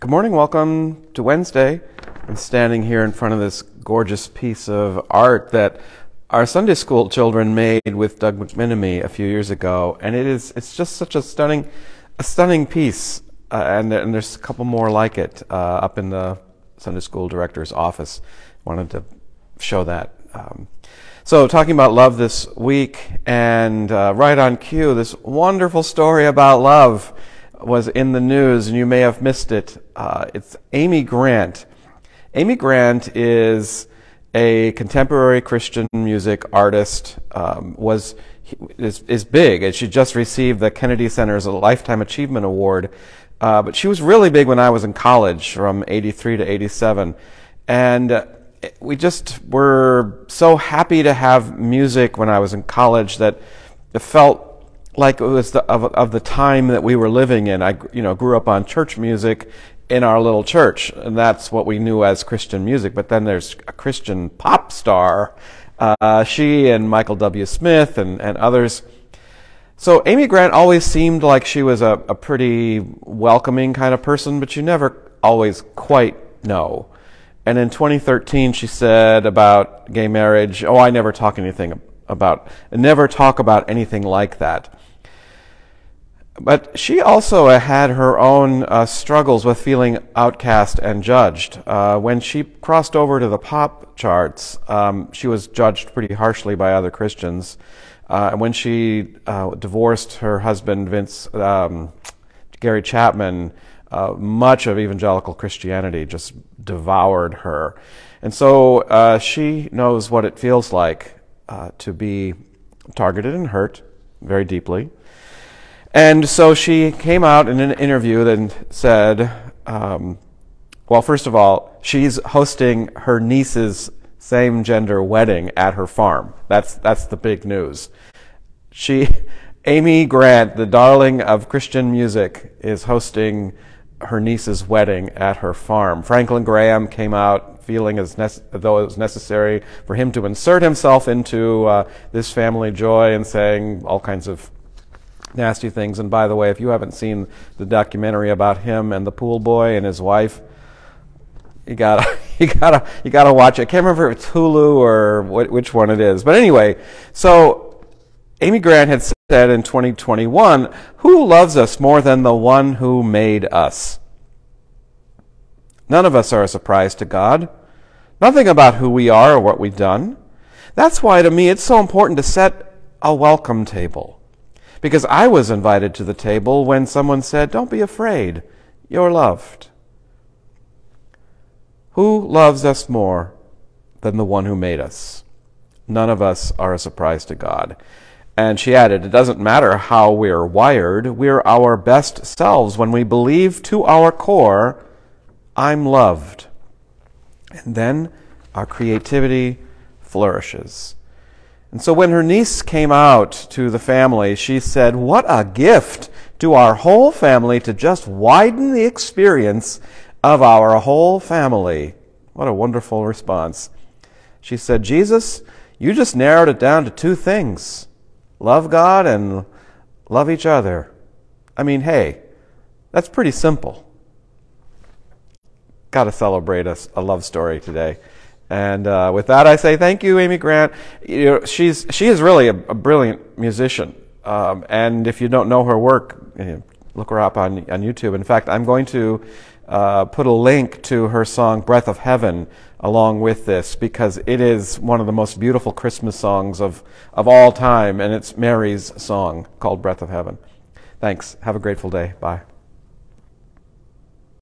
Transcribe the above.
Good morning, welcome to Wednesday. I'm standing here in front of this gorgeous piece of art that our Sunday school children made with Doug McMenemy a few years ago, and it's just such a stunning piece, and there's a couple more like it up in the Sunday school director's office. Wanted to show that. So talking about love this week, and right on cue, this wonderful story about love was in the news, and you may have missed it. It's Amy Grant. Amy Grant is a contemporary Christian music artist, is big, and she just received the Kennedy Center's Lifetime Achievement Award. But she was really big when I was in college, from '83 to '87. And we just were so happy to have music when I was in college that it felt like it was of the time that we were living in. I grew up on church music in our little church, and that's what we knew as Christian music. But then there's a Christian pop star, she and Michael W. Smith and others. So Amy Grant always seemed like she was a pretty welcoming kind of person, but you never always quite know. And in 2013, she said about gay marriage, I never talk about anything like that. But she also had her own struggles with feeling outcast and judged. When she crossed over to the pop charts, she was judged pretty harshly by other Christians. When she divorced her husband, Gary Chapman, much of evangelical Christianity just devoured her. And so she knows what it feels like to be targeted and hurt very deeply. And so she came out in an interview and said, well, first of all, she's hosting her niece's same-gender wedding at her farm. That's the big news. Amy Grant, the darling of Christian music, is hosting her niece's wedding at her farm. Franklin Graham came out feeling as though it was necessary for him to insert himself into this family joy and saying all kinds of nasty things. And by the way, if you haven't seen the documentary about him and the pool boy and his wife, you gotta watch it. I can't remember if it's Hulu or which one it is. But anyway, so Amy Grant had said in 2021, "Who loves us more than the one who made us?" None of us are a surprise to God. Nothing about who we are or what we've done. That's why, to me, it's so important to set a welcome table. Because I was invited to the table when someone said, "Don't be afraid, you're loved." Who loves us more than the one who made us? None of us are a surprise to God. And she added, it doesn't matter how we're wired, we're our best selves when we believe to our core, I'm loved. And then our creativity flourishes. And so when her niece came out to the family, she said, what a gift to our whole family to just widen the experience of our whole family. What a wonderful response. She said, Jesus, you just narrowed it down to two things. Love God and love each other. I mean, hey, that's pretty simple. Got to celebrate a love story today. And with that, I say thank you, Amy Grant. She is really a brilliant musician. And if you don't know her work, look her up on YouTube. In fact, I'm going to put a link to her song "Breath of Heaven" along with this, because it is one of the most beautiful Christmas songs of all time, and it's Mary's song called "Breath of Heaven." Thanks. Have a grateful day. Bye.